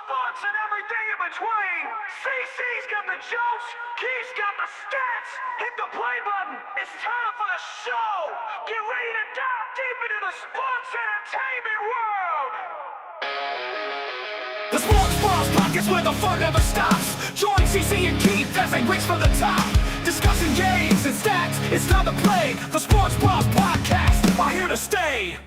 spots and everything in between. CC's got the jokes, Keith's got the stats. Hit the play button. It's time for the show. Get ready to dive deep into the sports entertainment world. The Sports Bros Podcast where the fun never stops. Join CC and Keith as they race for the top. Discussing games and stats, it's time to play. The Sports Bros Podcast are here to stay.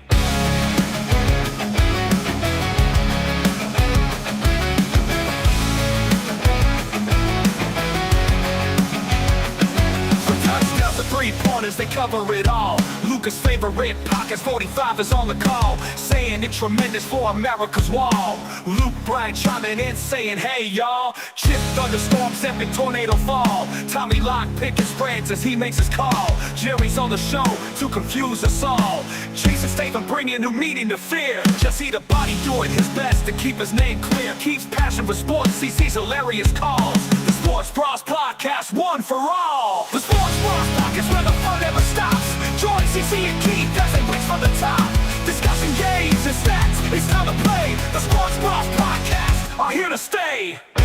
The three-pointers, they cover it all. Lucas' favorite podcast, 45 is on the call. Saying it tremendous for America's wall. Luke Bryan chiming in saying, hey y'all. Chip thunderstorms, epic tornado fall. Tommy Locke picking spreads as he makes his call. Jerry's on the show to confuse us all. Jason Statham bringing new meaning to fear. Jesse the Body doing his best to keep his name clear. Keeps passion for sports, CC's hilarious calls. The Sports Bros Podcast, one for all. The Sports Bros Podcast where the fun never stops. Join CC and Keith as they race for the top. Discussing games and stats, it's time to play. The Sports Bros Podcast are here to stay. The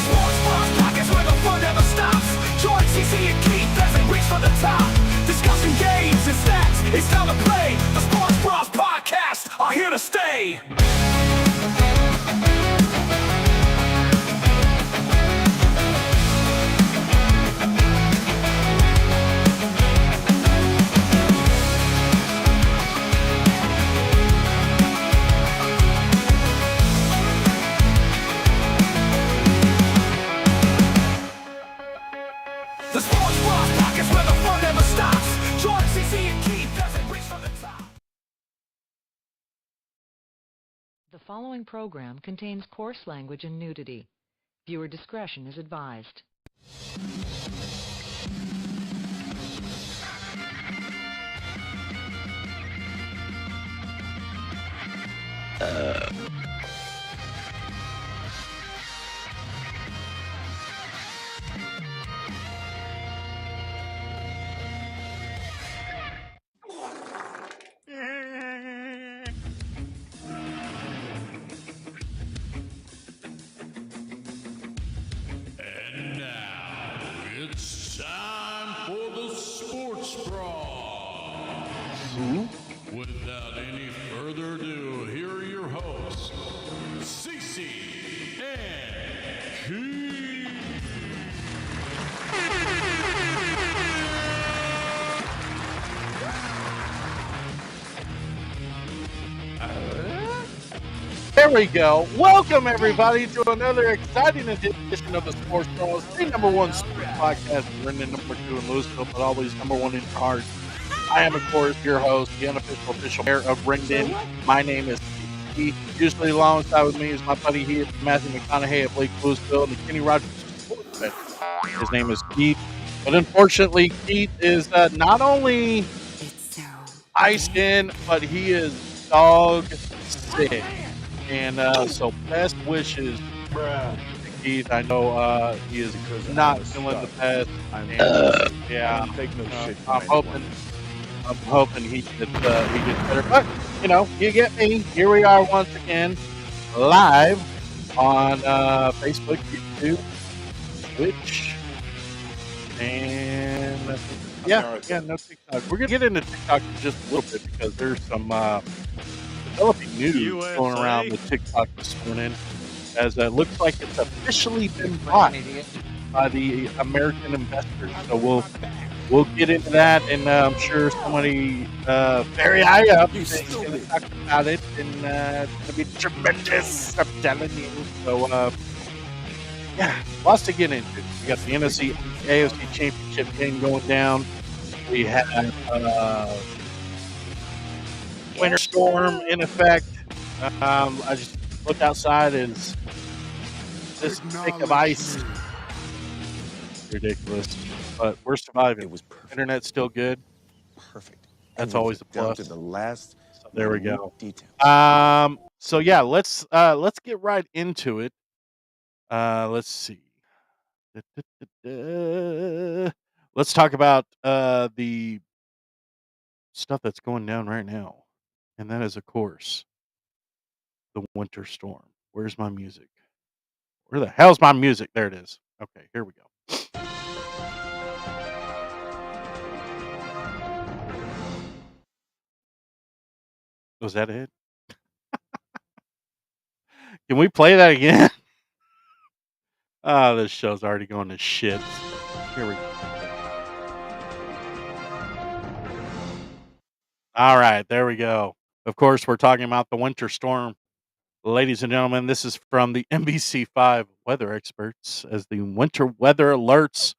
Sports Bros Podcast where the fun never stops. Join CC and Keith as they race for the top. Discussing games and stats, it's time to play. The Sports Bros Podcast are here to stay. The Sports Bros Podcast where the fun never stops. Join CC and Keith as they reach for the top. The following program contains coarse language and nudity. Viewer discretion is advised. And now it's time for the Sports Bros. Without any further ado, here are your hosts, Cece and Keith. There we go. Welcome, everybody, to another exciting edition of the Sports Bros, the number one sports podcast, Brendan, number two in Louisville, but always number one in heart. I am, of course, your host, the unofficial official mayor of Brendan. My name is Keith. Usually alongside with me is my buddy here, Matthew McConaughey of Lake Louisville, and the Kenny Rogers Sports Bet. His name is Keith. But unfortunately, Keith is not only iced in, but he is dog sick. And so best wishes to Keith. I know he is not feeling the best. Yeah, I'm hoping he gets better. But you know, you get me. Here we are once again, live on Facebook, YouTube, Twitch, and no TikTok. We're gonna get into TikTok in just a little bit because there's some developing news going around the TikTok this morning, as it looks like it's officially been bought by the American investors. So we'll get into that, and I'm sure somebody very high up is going to talk about it, and it's going to be tremendous. I'm telling you. So yeah, lots to get into. We got the NFC AFC Championship game going down. We have winter storm in effect. I just looked outside, and this thick of ice. Ridiculous, but we're surviving. It was perfect. Internet's still good. Perfect. That's always a plus. Down to the last So there we go. detail. So yeah, let's get right into it. Let's see. Let's talk about the stuff that's going down right now. And that is, of course, the winter storm. Where's my music? Where the hell's my music? There it is. Okay, here we go. Was that it? Can we play that again? Oh, this show's already going to shit. Here we go. All right, there we go. Of course, we're talking about the winter storm. Ladies and gentlemen, this is from the NBC5 weather experts. As the winter weather alerts,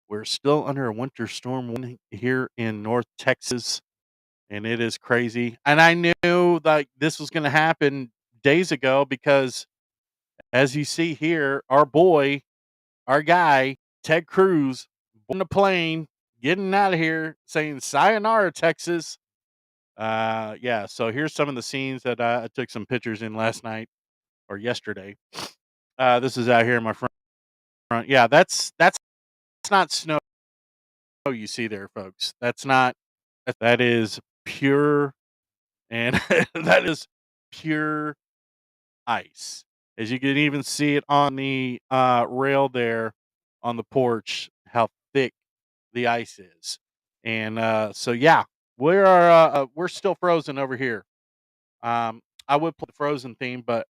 we're still under a winter storm here in North Texas, and it is crazy. And I knew that this was going to happen days ago because, as you see here, our guy, Ted Cruz, on the plane, getting out of here, saying sayonara, Texas. Yeah, so here's some of the scenes that I took some pictures in last night or yesterday. This is out here in my front. Yeah, that's not snow you see there, folks. That is pure, and that is pure ice. As you can even see it on the rail there on the porch, how thick the ice is. And so yeah, we're still frozen over here. I would play the Frozen theme, but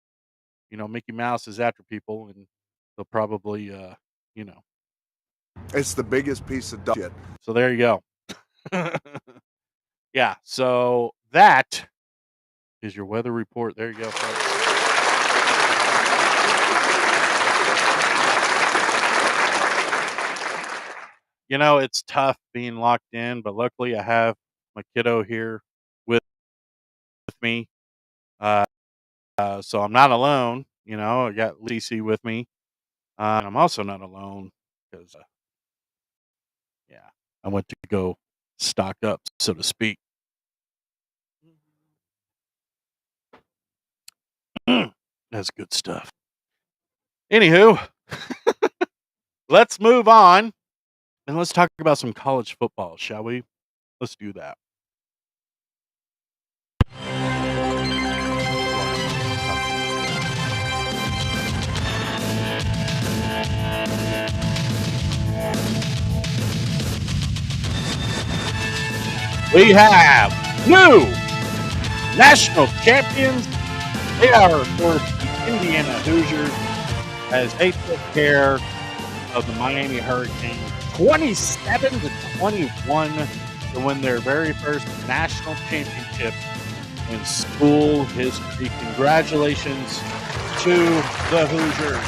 Mickey Mouse is after people, and they'll probably you know. It's the biggest piece of shit. So there you go. Yeah, so that is your weather report. There you go, folks. It's tough being locked in, but luckily I have my kiddo here with me. So I'm not alone. I got Lacey with me. And I'm also not alone because, yeah, I went to go stock up, so to speak. That's good stuff. Anywho, let's move on and let's talk about some college football, shall we? Let's do that. We have new national champions. They are, of course, the Indiana Hoosiers, as they took care of the Miami Hurricanes 27-21 to win their very first national championship in school history. Congratulations to the Hoosiers.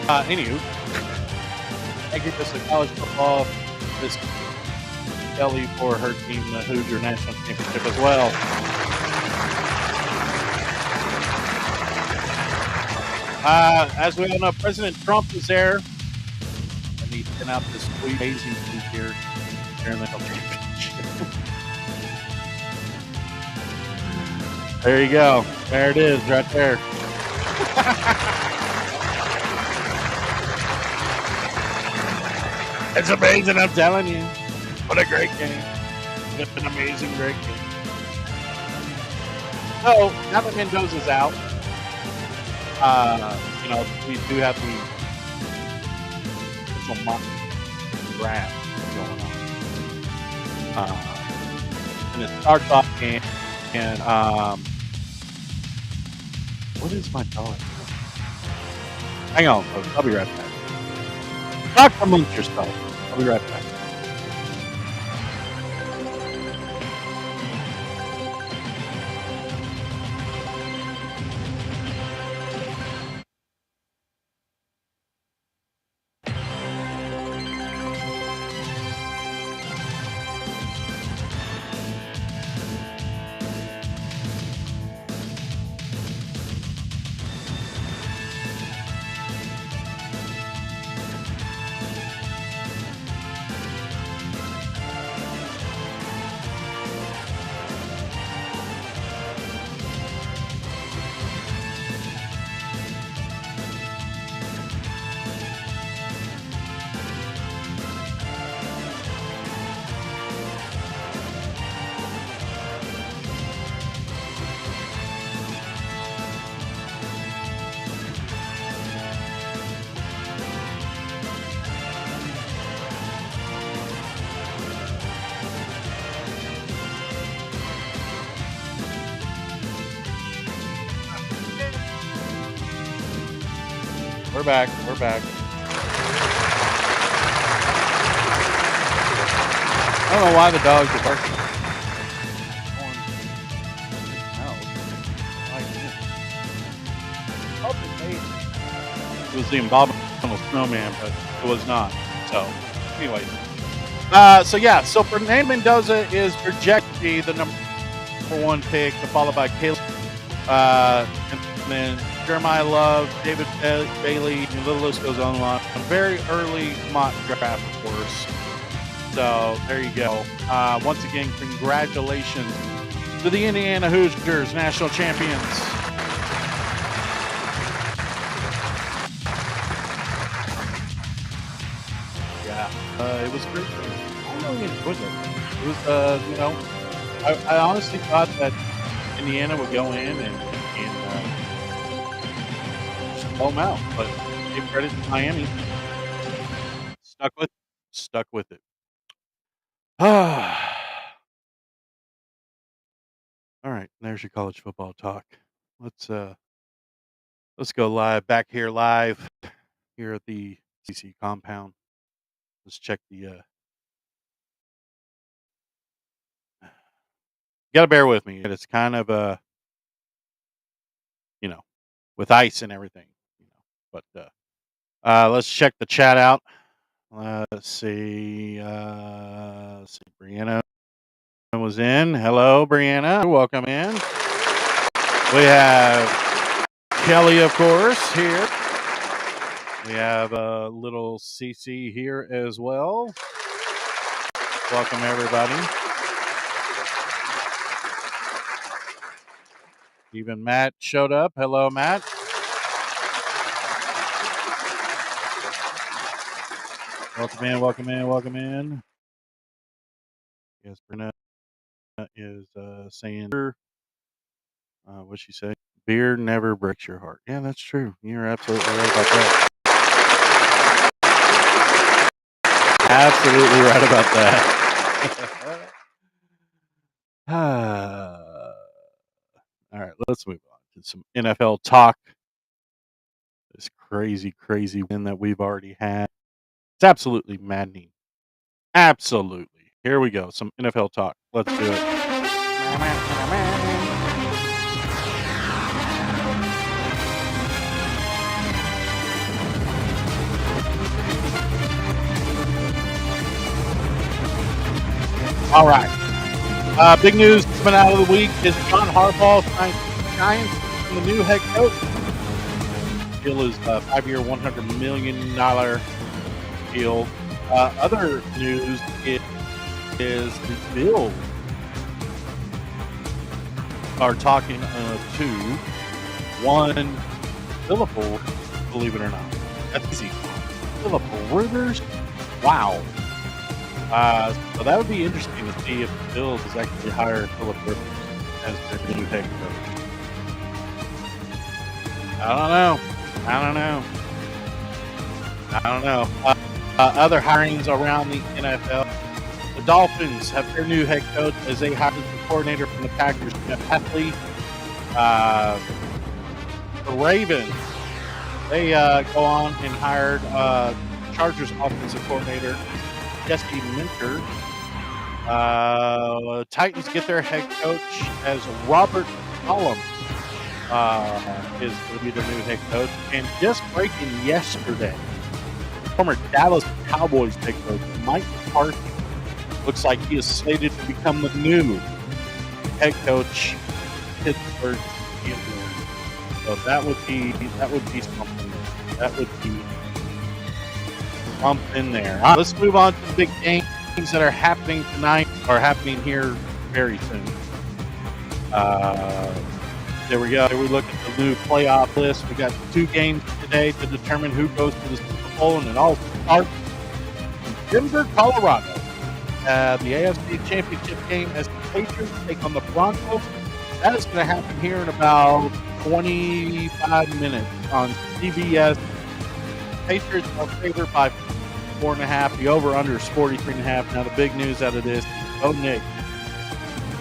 Anywho, I give this a college football, this Kelly for her team, the Hoosier National Championship as well. As we all know, President Trump is there, and he sent out this amazing tweet here during the championship. There you go. There it is, right there. It's amazing, I'm telling you. What a great game. What an amazing, great game. So, now that Mendoza's out, we do have the mock draft going on. And it starts off and what is my dog? Hang on, folks. I'll be right back. Talk amongst yourself. I'll be right back. We're back. We're back. I don't know why the dogs are barking. It was the abominable snowman, but it was not. So, anyway. So Fernando Mendoza is projected to be the number 1 pick, followed by Caleb, and then Jeremiah Love, David Bailey, and the list goes on and on. A very early mock draft, of course. So there you go. Once again, congratulations to the Indiana Hoosiers, national champions. Yeah, it was great. I really enjoyed it. It was, I honestly thought that Indiana would go in and just blow them out, but give credit to Miami. Stuck with it. All right, there's your college football talk. Let's go back here live here at the CC compound. Let's check the gotta bear with me. It's kind of with ice and everything, But let's check the chat out. Let's see. Brianna was in. Hello, Brianna. Welcome in. We have Kelly, of course, here. We have a little CC here as well. Welcome, everybody. Even Matt showed up. Hello, Matt. Welcome in, welcome in, welcome in. Yes, Brenda is saying, what'd she say? Beer never breaks your heart. Yeah, that's true. You're absolutely right about that. Absolutely right about that. All right, let's move on to some NFL talk. This crazy win that we've already had. It's absolutely maddening. Absolutely. Here we go. Some NFL talk. Let's do it. All right. Big news coming out of the week is John Harbaugh signed Giants and the new head coach. Deal is a 5-year, $100 million deal. Other news is the Bills are talking to one Philip, believe it or not. That's easy. Philip Rivers. Wow. So that would be interesting to see if the Bills has actually hired Philip Rivers as their new head coach. I don't know. Other hirings around the NFL. The Dolphins have their new head coach as they hired the coordinator from the Packers, Jeff Heffley. The Ravens, they go on and hired Chargers offensive coordinator Jesse Minter. Titans get their head coach as Robert Cullum is going to be their new head coach. And just breaking yesterday, former Dallas Cowboys head coach Mike McCarthy looks like he is slated to become the new head coach of Pittsburgh Steelers. So that would be something. That would be something there. Let's move on to the big games that are happening tonight, or happening here very soon. There we go. Here we look at the new playoff list. We got 2 games today to determine who goes to the Super Bowl, and it all starts in Denver, Colorado. The AFC Championship game as the Patriots take on the Broncos. That is going to happen here in about 25 minutes on CBS. Patriots are favored by 4.5. The over-under is 43.5. Now the big news out of this, Nick,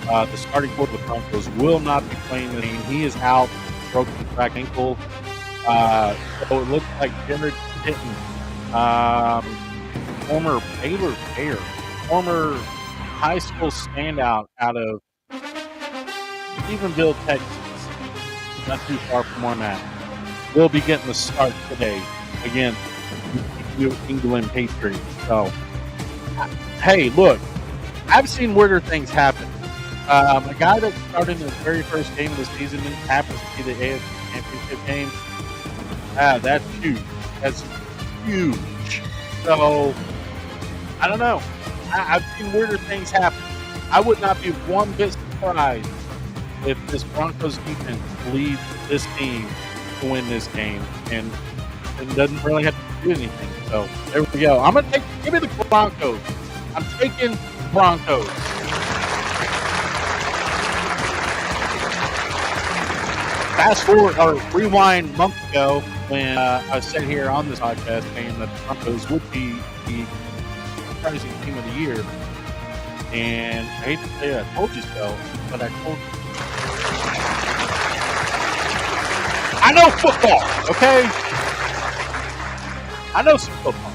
the starting quarterback of the Broncos, will not be playing the game. He is out, broken cracked ankle. So it looks like Jared Pitton, um, former Baylor Bear, former high school standout out of Stephenville, Texas, not too far from where I'm at, will be getting the start today against the New England Patriots. So, hey, look, I've seen weirder things happen. A guy that started in his very first game of the season happens to be the AFC Championship game. That's huge. That's huge. So, I don't know. I've seen weirder things happen. I would not be one bit surprised if this Broncos defense leads this team to win this game and doesn't really have to do anything. So, there we go. I'm going to give me the Broncos. I'm taking Broncos. Fast forward or rewind a month ago when I was sitting here on this podcast saying that the Broncos would be the surprising team of the year. And I hate to say I told you so, but I told you. I know football, okay? I know some football.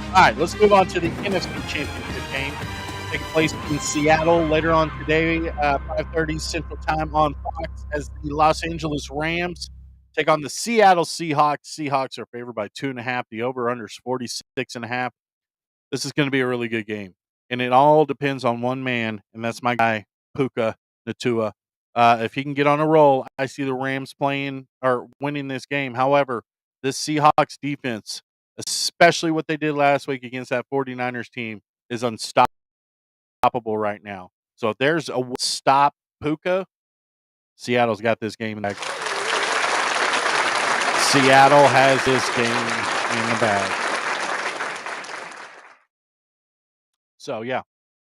All right, let's move on to the NFC Championship game. Taking place in Seattle later on today, 5:30 Central Time on Fox, as the Los Angeles Rams take on the Seattle Seahawks. Seahawks are favored by 2.5. The over/under is 46.5. This is going to be a really good game, and it all depends on one man, and that's my guy Puka Nacua. If he can get on a roll, I see the Rams playing or winning this game. However, this Seahawks defense, especially what they did last week against that 49ers team, is unstoppable right now. So if there's a stop Puka, Seattle's got this game back. Seattle has this game in the bag. So yeah.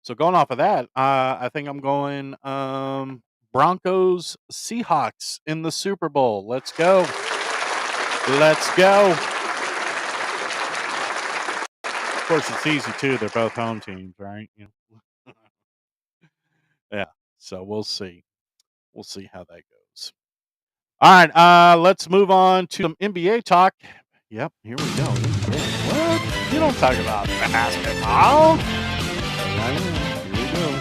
So going off of that, I think I'm going Broncos Seahawks in the Super Bowl. Let's go. Let's go. Of course, it's easy too. They're both home teams, right? You know? Yeah. So we'll see. We'll see how that goes. All right. Let's move on to some NBA talk. Yep. Here we go. What? You don't talk about basketball. Here we go.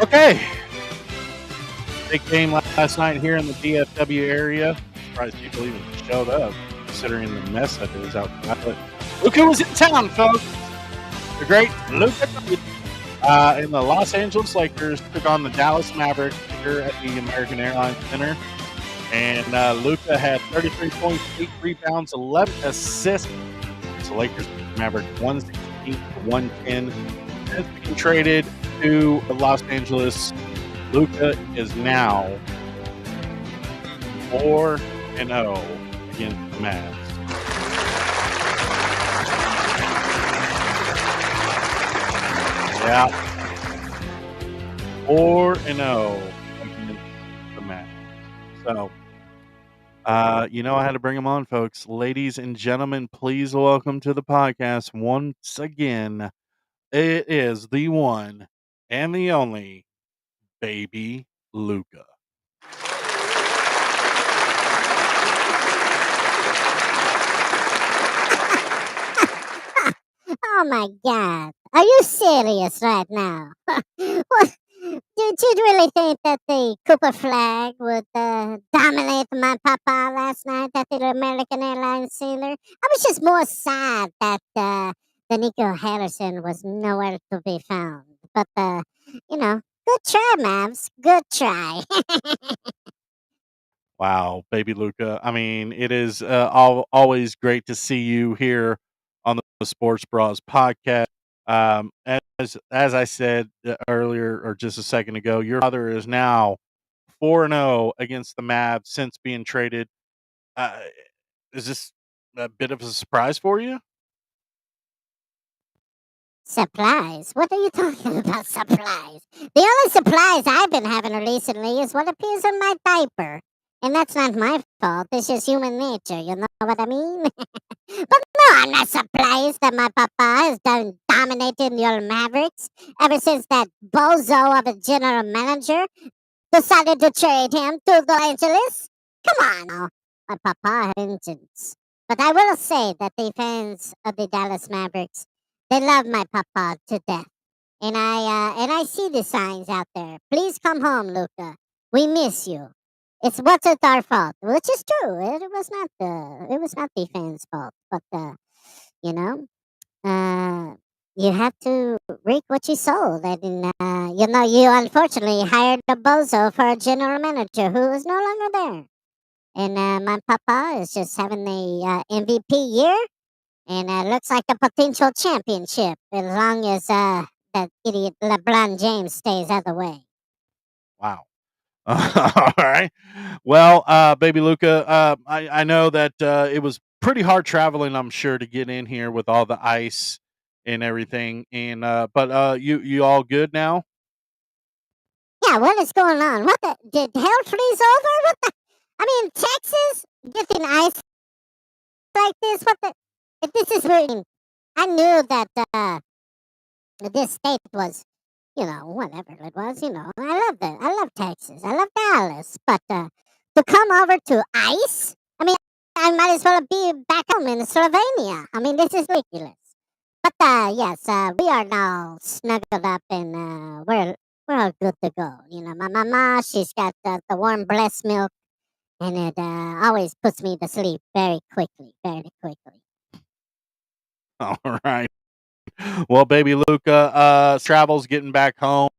Okay. Big game last night here in the DFW area. Surprised people even showed up, considering the mess that is outside. But look who was in town, folks. The great Luka. And the Los Angeles Lakers took on the Dallas Mavericks here at the American Airlines Center. And Luka had 33 points, 8 rebounds, 11 assists. So Lakers Mavericks 116 to 110. Has been traded to Los Angeles. Luka is now 4-0 against the Mavs. Yeah. 4-0 against the Mavs. So, I had to bring them on, folks. Ladies and gentlemen, please welcome to the podcast once again. It is the one and the only Baby Luka. Oh my God. Are you serious right now? What? Did you really think that the Cooper flag would dominate my papa last night at the American Airlines Center? I was just more sad that the Nico Harrison was nowhere to be found. But, good try, Mavs. Good try. Wow, Baby Luka. I mean, it is always great to see you here on the Sports Bras podcast. As I said earlier or just a second ago, your father is now 4-0 against the Mavs since being traded. Is this a bit of a surprise for you? Supplies? What are you talking about, supplies? The only supplies I've been having recently is what appears on my diaper. And that's not my fault. It's just human nature. You know what I mean? But no, I'm not surprised that my papa has done dominating your Mavericks ever since that bozo of a general manager decided to trade him to Los Angeles. Come on now. My papa had engines. But I will say that the fans of the Dallas Mavericks, they love my papa to death. And I see the signs out there. Please come home, Luca. We miss you. It's what's it our fault, which is true. It was not the fans' fault, but you know, you have to reap what you sow. And you unfortunately hired a bozo for a general manager who is no longer there. And my papa is just having the MVP year, and looks like a potential championship as long as that idiot LeBron James stays out of the way. Wow. All right. Well, baby Luca, I know that it was pretty hard traveling, I'm sure, to get in here with all the ice and everything. And but you all good now? Yeah, what is going on? What the? Did hell freeze over? What the? I mean, Texas getting ice like this? What the? If this is really, I knew that this state was, whatever it was. I love that. I love Texas. I love Dallas. But to come over to ice, I mean, I might as well be back home in Slovenia. I mean, this is ridiculous. But yes, we are now snuggled up and we're all good to go. My mama, she's got the warm breast milk, and it always puts me to sleep very quickly, very quickly. All right. Well, baby Luca, travels getting back home.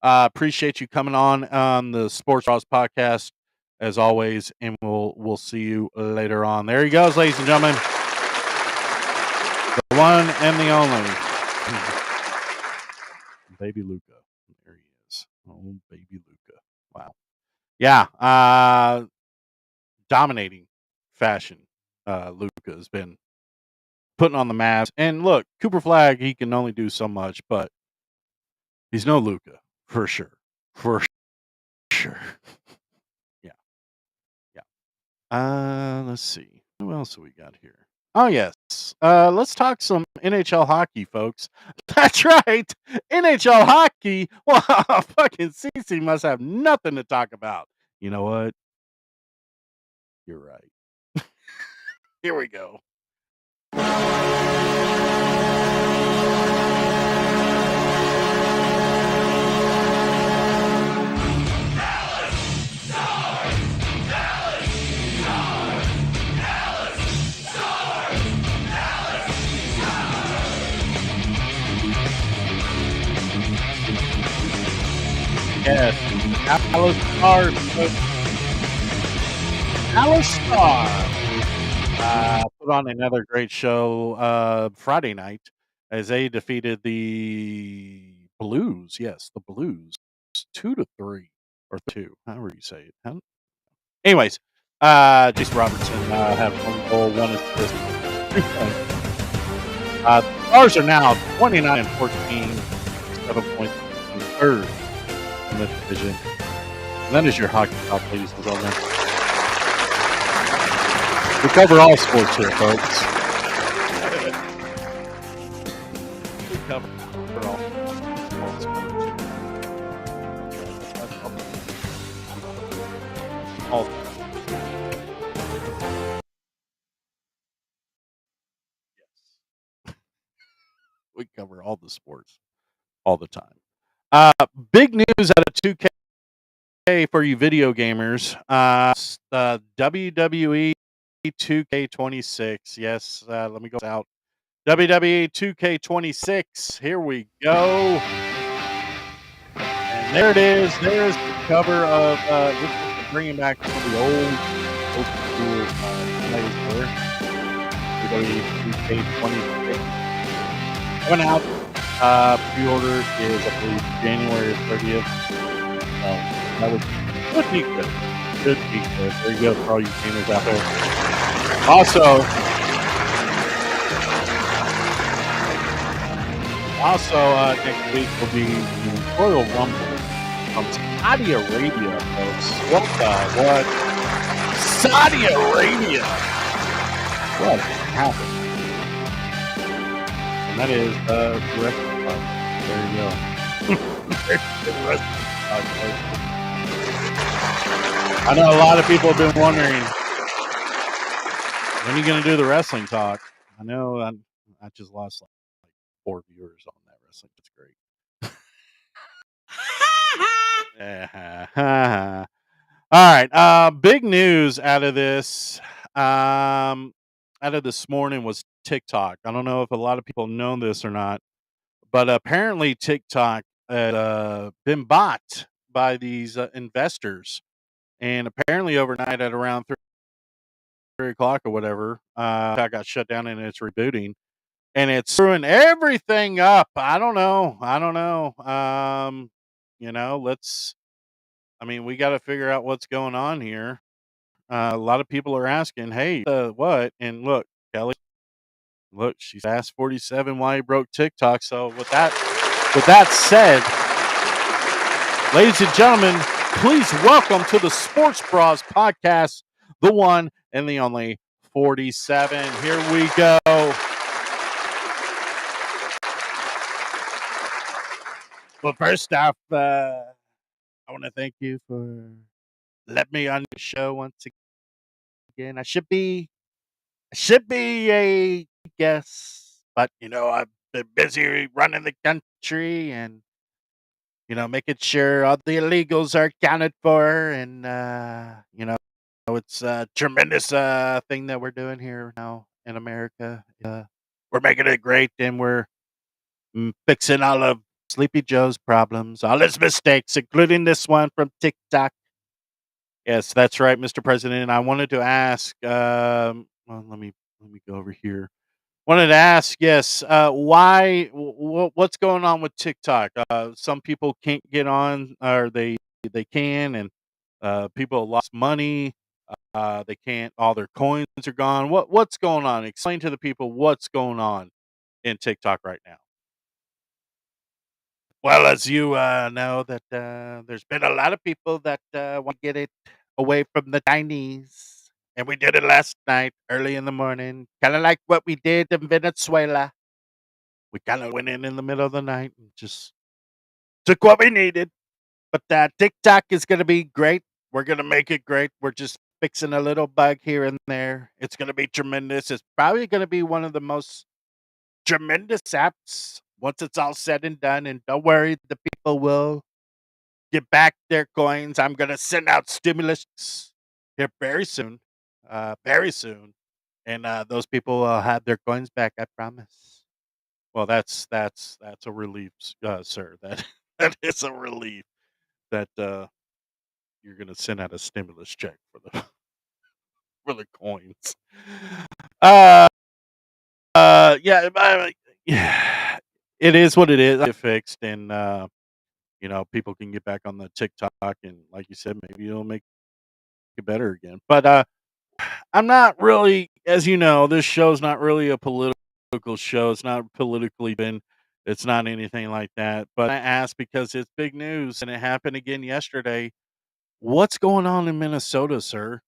Appreciate you coming on the Sports Bros podcast as always, and we'll see you later on. There he goes, ladies and gentlemen, the one and the only baby Luca. There he is. Oh, baby Luca. Wow. Yeah. Dominating fashion. Luca has been putting on the mask. And look, Cooper Flag, he can only do so much, but he's no Luca for sure. For sure. Yeah. Yeah. Let's see. Who else have we got here? Oh, yes. Let's talk some NHL hockey, folks. That's right. NHL hockey. Well, fucking CC must have nothing to talk about. You know what? You're right. Here we go. Yes, Dallas Stars. Dallas Stars put on another great show Friday night as they defeated the Blues. Yes, the Blues 2-3 or 2, however you say it. Anyways, Jason Robertson had 1 goal, 1 assist, 2 points. The Stars are now 29-14, 7 points in the third in the division. And that is your hockey talk, ladies and gentlemen. We cover all sports here, folks. We cover all sports. All. Yes. We cover all the sports all the time. Big news out of 2K for you video gamers. WWE 2K26. Yes, let me go out. WWE 2K26. Here we go. And there it is. There's the cover of this is bringing back some of the old school plays there. WWE 2K26 coming out. Pre-order is, I believe, January 30th. That would be good. Should be good. There you go for all you gamers out there. Also, next week will be the Royal Rumble from Saudi Arabia, folks. What? Saudi Arabia. What happened? And that is the wrestling talk. There you go. There's the wrestling talk. I know a lot of people have been wondering, when are you going to do the wrestling talk? I know I just lost like 4 viewers on that wrestling. It's great. All right. Big news out of this. Out of this morning was TikTok. I don't know if a lot of people know this or not, but apparently TikTok had been bought by these investors, and apparently overnight at around 3 o'clock or whatever, TikTok got shut down and it's rebooting, and it's screwing everything up. I don't know. Let's. I mean, we got to figure out what's going on here. A lot of people are asking, "Hey, what?" And look, Kelly, look, she's asked 47 why he broke TikTok. So with that said, ladies and gentlemen, please welcome to the Sports Bras podcast, the one and the only 47. Here we go. Well, first off, I want to thank you for letting me on your show once again. I should be a guest, but I've been busy running the country and making sure all the illegals are accounted for, and it's a tremendous thing that we're doing here now in America. We're making it great, and we're fixing all of Sleepy Joe's problems, all his mistakes, including this one from TikTok. Yes, that's right, Mr. President. I wanted to ask. Well, let me go over here. Wanted to ask, yes, why? What's going on with TikTok? Some people can't get on, or they can, and people lost money. They can't. All their coins are gone. What's going on? Explain to the people what's going on in TikTok right now. Well, as you know, that there's been a lot of people that want to get it away from the Chinese, and we did it last night, early in the morning, kind of like what we did in Venezuela. We kind of went in the middle of the night and just took what we needed. But TikTok is going to be great. We're going to make it great. We're just fixing a little bug here and there. It's going to be tremendous. It's probably going to be one of the most tremendous apps once it's all said and done. And don't worry, the people will get back their coins. I'm going to send out stimulus here very soon. Very soon. And those people will have their coins back, I promise. Well, that's a relief, sir. That that is a relief that you're gonna send out a stimulus check for the for the coins. Uh, yeah, yeah, it is what it is. Get fixed, and people can get back on the TikTok, and like you said, maybe it'll make it better again. But I'm not really, as you know, this show's not really a political show. It's not politically been. It's not anything like that. But I asked because it's big news, and it happened again yesterday. What's going on in Minnesota, sir?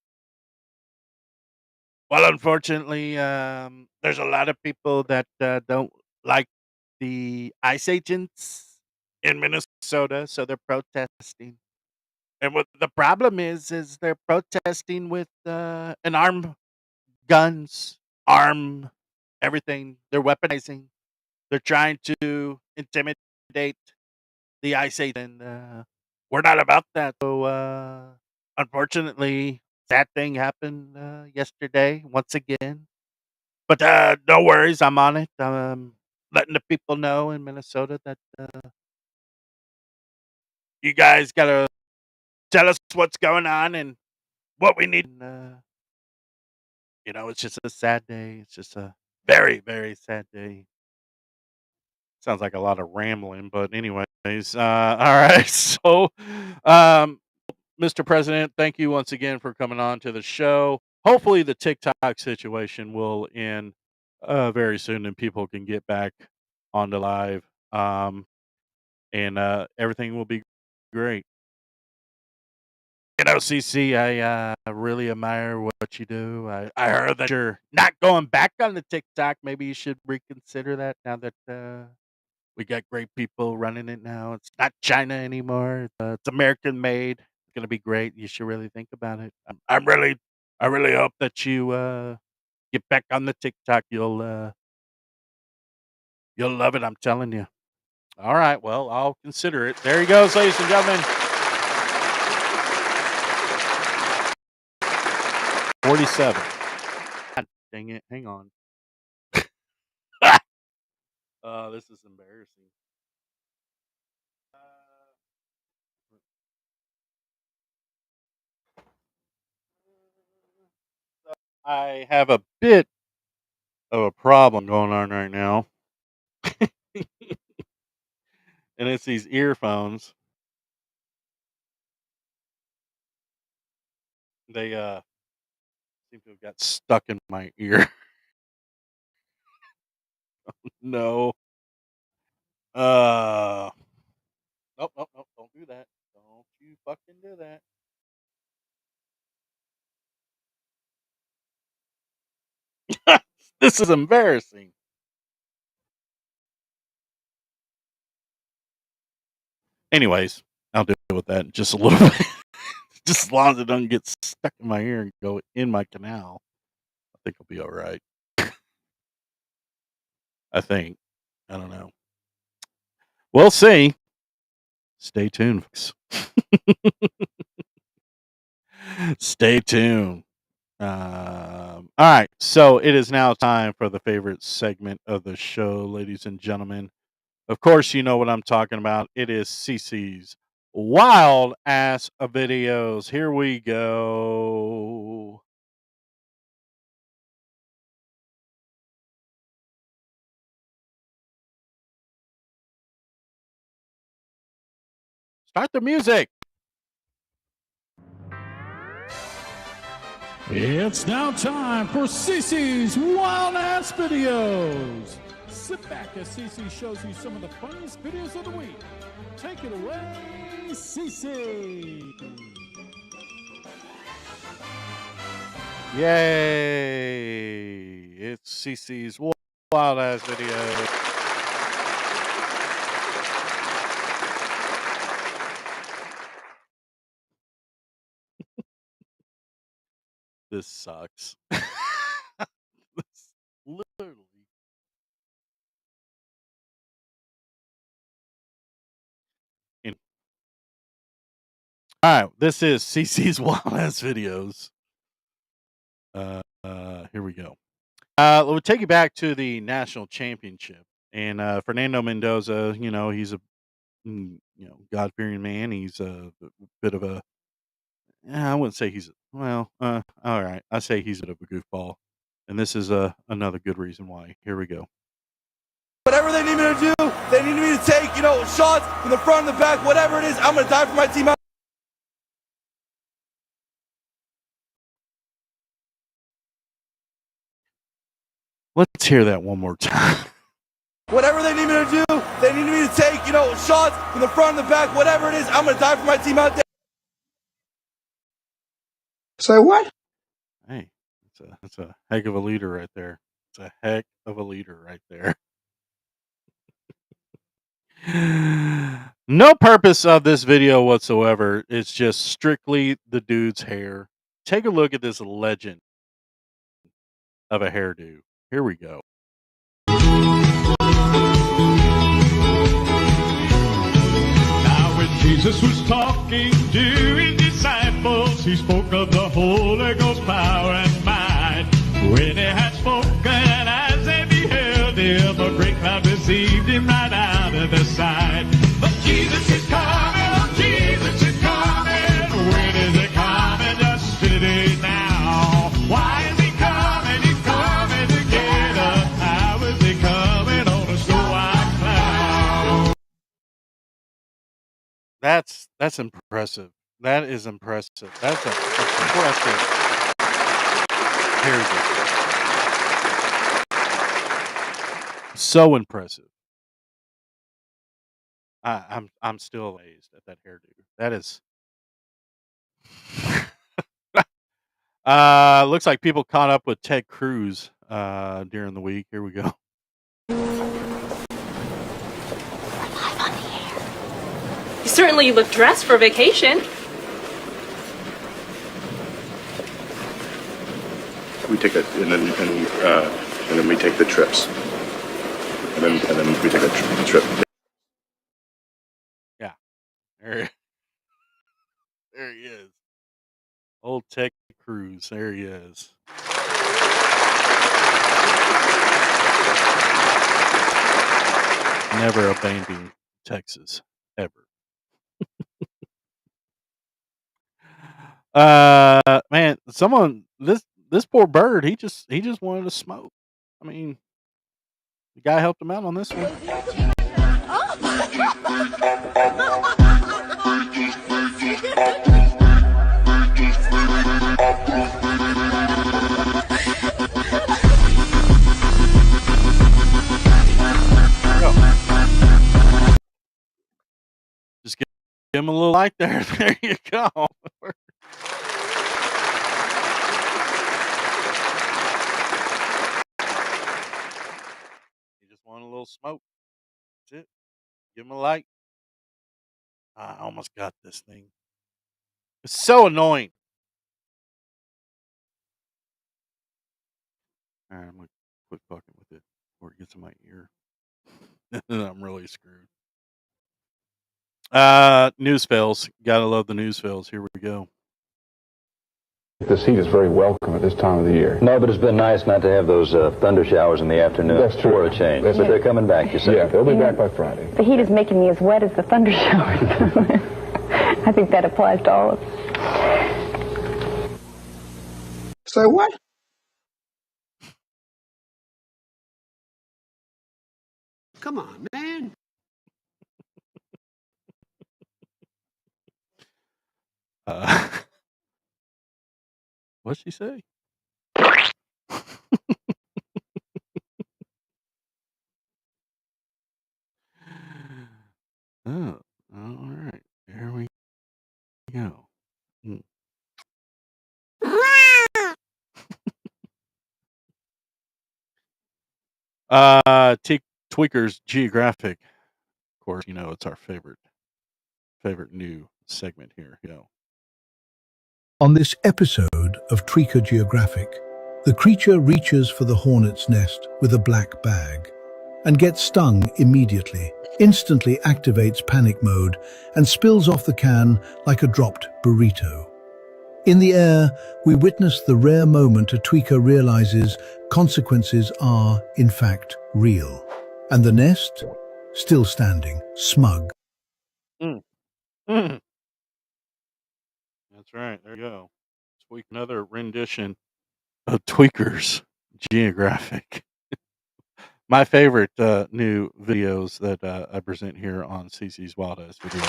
Well, unfortunately, there's a lot of people that don't like the ICE agents in Minnesota, so they're protesting. And what the problem is they're protesting with an arm, guns, arm, everything. They're weaponizing. They're trying to intimidate the ICE agent. And we're not about that. So, unfortunately, that thing happened yesterday once again. But no worries, I'm on it. Letting the people know in Minnesota that you guys gotta tell us what's going on and what we need. And, it's just a sad day. It's just a very, very sad day. Sounds like a lot of rambling, but anyways, all right. So, um, Mr. President, thank you once again for coming on to the show. Hopefully, the TikTok situation will end very soon, and people can get back on the live, and everything will be great. CC, I really admire what you do. I heard that you're not going back on the TikTok. Maybe you should reconsider that now that we got great people running it now. It's not China anymore. It's American made. It's gonna be great. You should really think about it. I really hope that you get back on the TikTok. You'll love it. I'm telling you. All right. Well, I'll consider it. There he goes, ladies and gentlemen. 47. God dang it. Hang on. This is embarrassing. I have a bit of a problem going on right now. And it's these earphones. They seem to have got stuck in my ear. No. Nope, nope, nope. Don't do that. Don't you fucking do that. This is embarrassing. Anyways, I'll deal with that in just a little bit. Just as long as it doesn't get stuck in my ear and go in my canal, I think I'll be all right. I think. I don't know. We'll see. Stay tuned, folks. Stay tuned. All right. So it is now time for the favorite segment of the show, ladies and gentlemen. Of course, you know what I'm talking about. It is CC's wild ass videos. Here we go. Start the music. It's now time for CC's Wild Ass Videos. Sit back as CC shows you some of the funniest videos of the week. Take it away, CC. Yay. It's CC's wild ass video. This sucks. This literally. All right, this is CC's wild ass videos. Here we go. We'll take you back to the national championship, and Fernando Mendoza. You know, he's a God fearing man. He's a bit of a. I wouldn't say he's well. All right, I say he's a bit of a goofball, and this is another good reason why. Here we go. Whatever they need me to do, they need me to take, shots from the front and the back, whatever it is, I'm going to die for my team. Let's hear that one more time. Whatever they need me to do, they need me to take, shots from the front and the back, whatever it is, I'm going to die for my team out there. Say what? Hey, that's a heck of a leader right there. It's a heck of a leader right there. No purpose of this video whatsoever. It's just strictly the dude's hair. Take a look at this legend of a hairdo. Here we go. Now when Jesus was talking to his disciples, he spoke of the Holy Ghost power and might. When he had spoken, as they beheld him, a great cloud received him right out of the sight. But Jesus is coming, oh Jesus is coming. When is he coming? Just today now. Why is he coming? He's coming to get us. How is he coming on a snow white cloud? That's impressive. That is impressive. That's impressive hairdo. So impressive. I'm still amazed at that hairdo. That is Looks like people caught up with Ted Cruz during the week. Here we go. You certainly look dressed for vacation. We take it, and then we take the trips, and then we take a trip. Yeah, there he is. Old Ted Cruz. There he is. Never abandoning Texas ever. Man, this poor bird, he just wanted to smoke. I mean, the guy helped him out on this one. Just give him a little light there. There you go. You just want a little smoke. That's it. Give him a light. I almost got this thing. It's so annoying. All right, I'm gonna quit fucking with it before it gets in my ear. I'm really screwed. News fails. Gotta love the news fails. Here we go. This heat is very welcome at this time of the year. No, but it's been nice not to have those thunder showers in the afternoon. That's true. For a change. But They're coming back, you say? Yeah, they'll be back by Friday. The heat is making me as wet as the thunder showers. I think that applies to all of us. Say what? Come on, man. What'd she say? Oh, all right. There we go. Tweakers Geographic. Of course, you know it's our favorite new segment here. Go. On this episode of Tweaker Geographic, the creature reaches for the hornet's nest with a black bag and gets stung immediately, instantly activates panic mode and spills off the can like a dropped burrito. In the air, we witness the rare moment a tweaker realizes consequences are, in fact, real. And the nest, still standing, smug. That's right. There you go. Tweak another rendition of Tweakers Geographic. My favorite new videos that I present here on CC's Wild Ass Videos.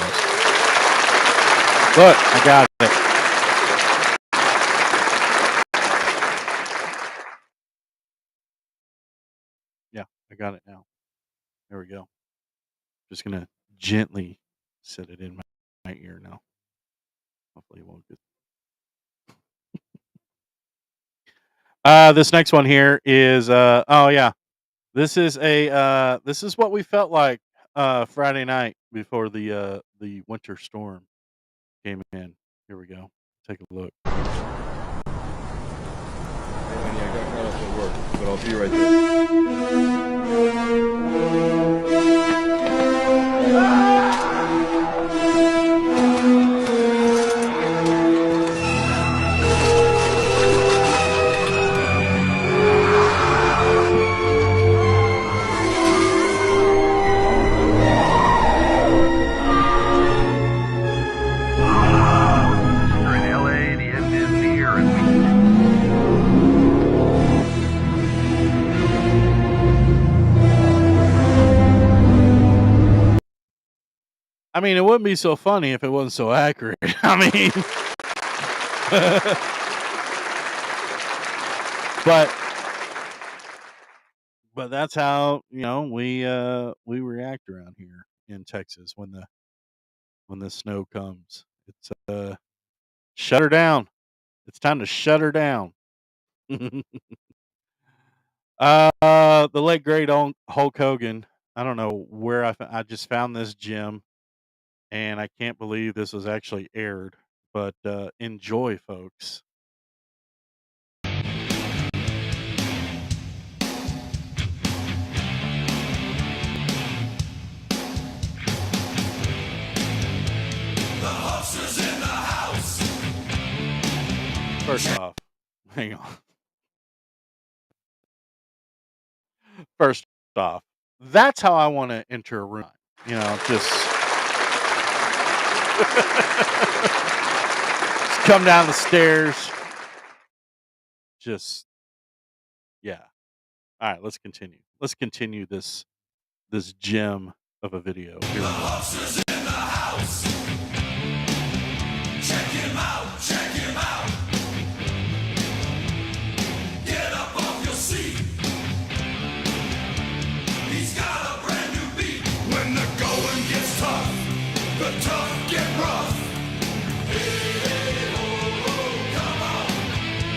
Look, I got it. Yeah, I got it now. There we go. Just gonna gently set it in my ear now. Hopefully it won't get. This next one here is oh yeah. This is what we felt like Friday night before the winter storm came in. Here we go. Take a look. Hey, man, yeah, I got caught up at work, but I'll be right there. I mean, it wouldn't be so funny if it wasn't so accurate. I mean, but that's how we react around here in Texas when the snow comes. It's Shut her down. It's time to shut her down. The late great Hulk Hogan. I don't know where I just found this gem, and I can't believe this was actually aired. But enjoy, folks. The Hulkster's in the house. First off, hang on. First off, that's how I want to enter a room. Just, just come down the stairs. Just, yeah. All right, let's continue. Let's continue this gem of a video. Here we go. Hulkster's in the house. Check him out, check him out. Get up off your seat. He's got a brand new beat. When the going gets tough, the tough get rough. Hey, hey, ho, ho, come on,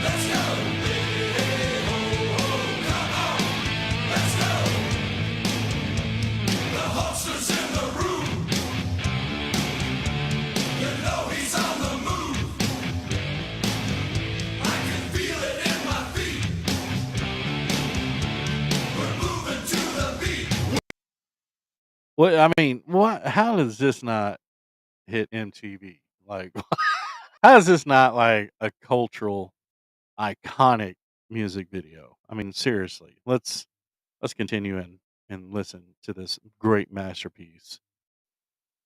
let's go. Hey, hey, ho, ho, come on, let's go. The Hulkster's in the room. You know he's on the move. I can feel it in my feet. We're moving to the beat. What I mean, what? How does this not hit MTV? Like, how is this not like a cultural, iconic music video? I mean, seriously, let's continue and listen to this great masterpiece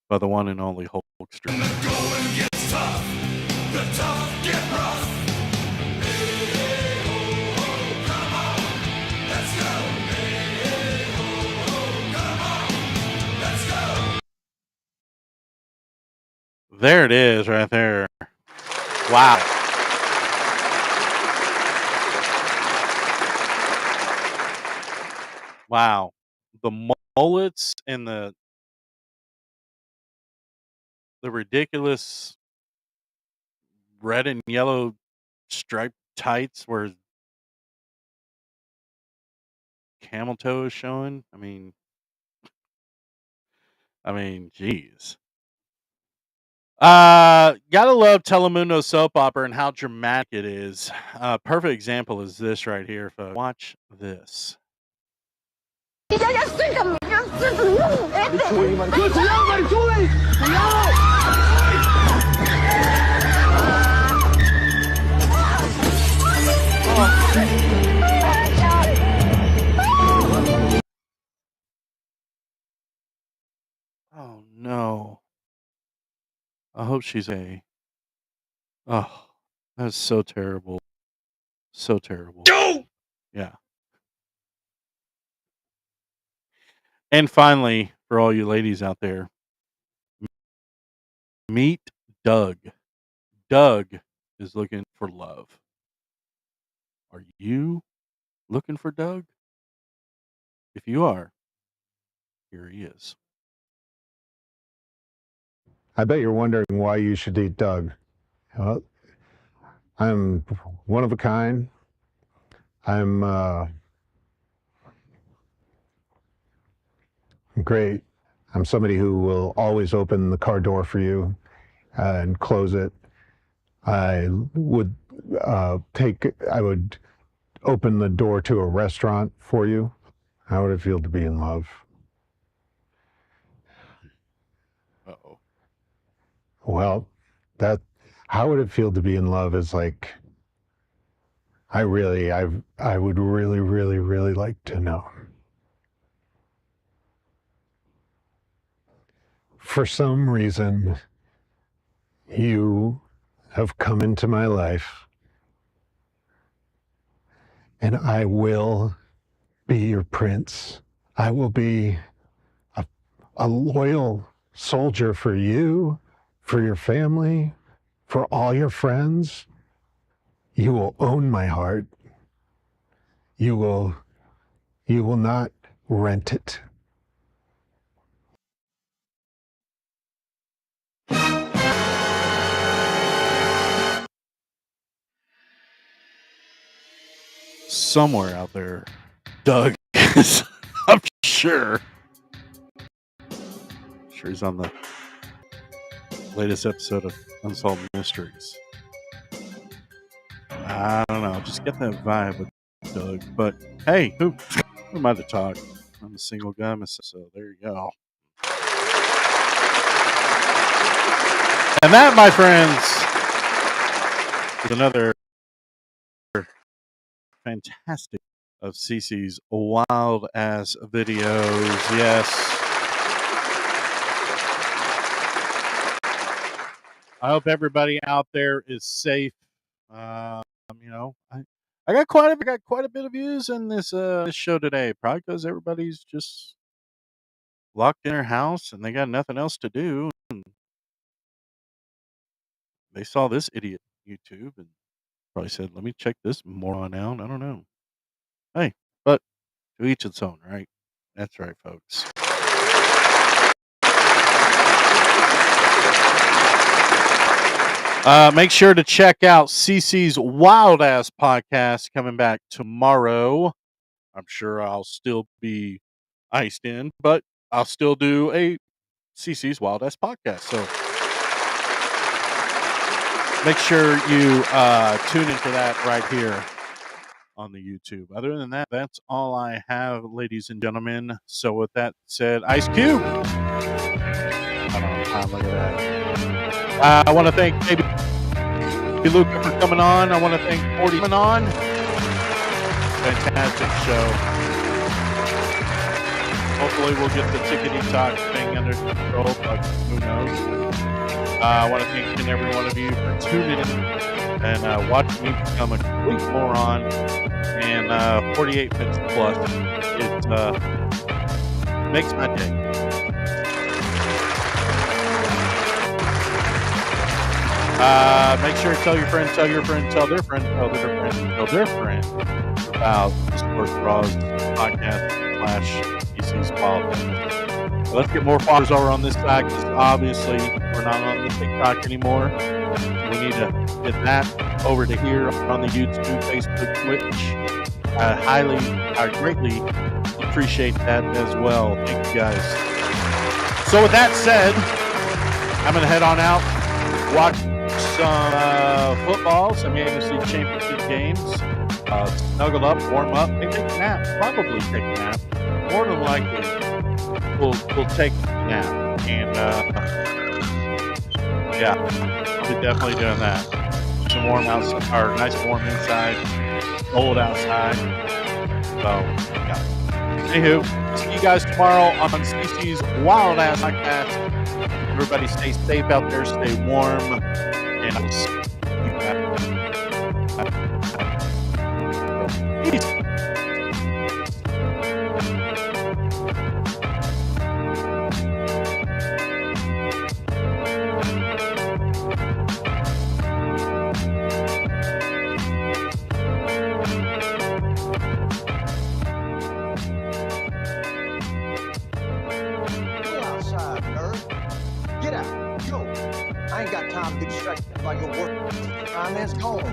by the one and only Hulkster. When the going gets tough, the tough get rough. Hey, hey, ho, ho, come on, let's go. Hey, hey, ho, ho, come on, let's go. There it is, right there. Wow. Wow. The mullets and the ridiculous red and yellow striped tights where camel toe is showing. I mean, geez. Gotta love Telemundo soap opera and how dramatic it is. Perfect example is this right here, folks. Watch this. Oh no. I hope she's okay. Oh, that's so terrible. So terrible. Yeah. And finally, for all you ladies out there, meet Doug. Doug is looking for love. Are you looking for Doug? If you are, here he is. I bet you're wondering why you should date Doug. Well, I'm one of a kind. I'm great. I'm somebody who will always open the car door for you and close it. I would open the door to a restaurant for you. How would it feel to be in love? Uh-oh. Well, how would it feel to be in love is like, I would really, really, really like to know. For some reason, you have come into my life, and I will be your prince. I will be a loyal soldier for you, for your family, for all your friends. You will own my heart. You will not rent it. somewhere out there, Doug is, I'm sure. He's on the latest episode of Unsolved Mysteries. I don't know. Just get that vibe with Doug. But hey, who am I to talk? I'm a single guy, so there you go. And that, my friends, is another fantastic of Cece's wild ass videos. Yes. I hope everybody out there is safe. You know, I got quite a bit of views in this show today, probably because everybody's just locked in their house and they got nothing else to do. And they saw this idiot on YouTube and probably said, "Let me check this moron out." I don't know. Hey, but to each its own, right? That's right, folks. Make sure to check out CC's Wild Ass podcast coming back tomorrow. I'm sure I'll still be iced in, but I'll still do a CC's Wild Ass podcast. So make sure you tune in for that right here on the YouTube. Other than that, that's all I have, ladies and gentlemen. So with that said, Ice Cube. I don't know time. Look at that. I want to thank Baby Luca for coming on. I want to thank 40 coming on. Fantastic show. Hopefully we'll get the tickety talk thing under control, but who knows. I want to thank each and every one of you for tuning in and watching me become a complete moron. And 48 bits plus, it makes my day. Make sure to tell your friends, tell your friends, tell their friends, tell their friends, tell their friends about the Sports Bros podcast / PC's Wild. Let's get more followers over on this side because obviously we're not on the TikTok anymore. We need to get that over to here on the YouTube, Facebook, Twitch. I greatly appreciate that as well. Thank you guys. So with that said, I'm going to head on out, watch some football, some NFC Championship games, snuggle up, warm up, maybe take a nap, probably take a nap. More than likely, we'll take a nap. And yeah, I'll be definitely doing that. Some warm outside, or nice warm inside, cold outside. So, yeah. Anywho, see you guys tomorrow on CC's Wild Ass Podcast. Everybody stay safe out there, stay warm, and I'll see you back. Peace. Get out. Go. I ain't got time to be distracted by your work. Time is gone.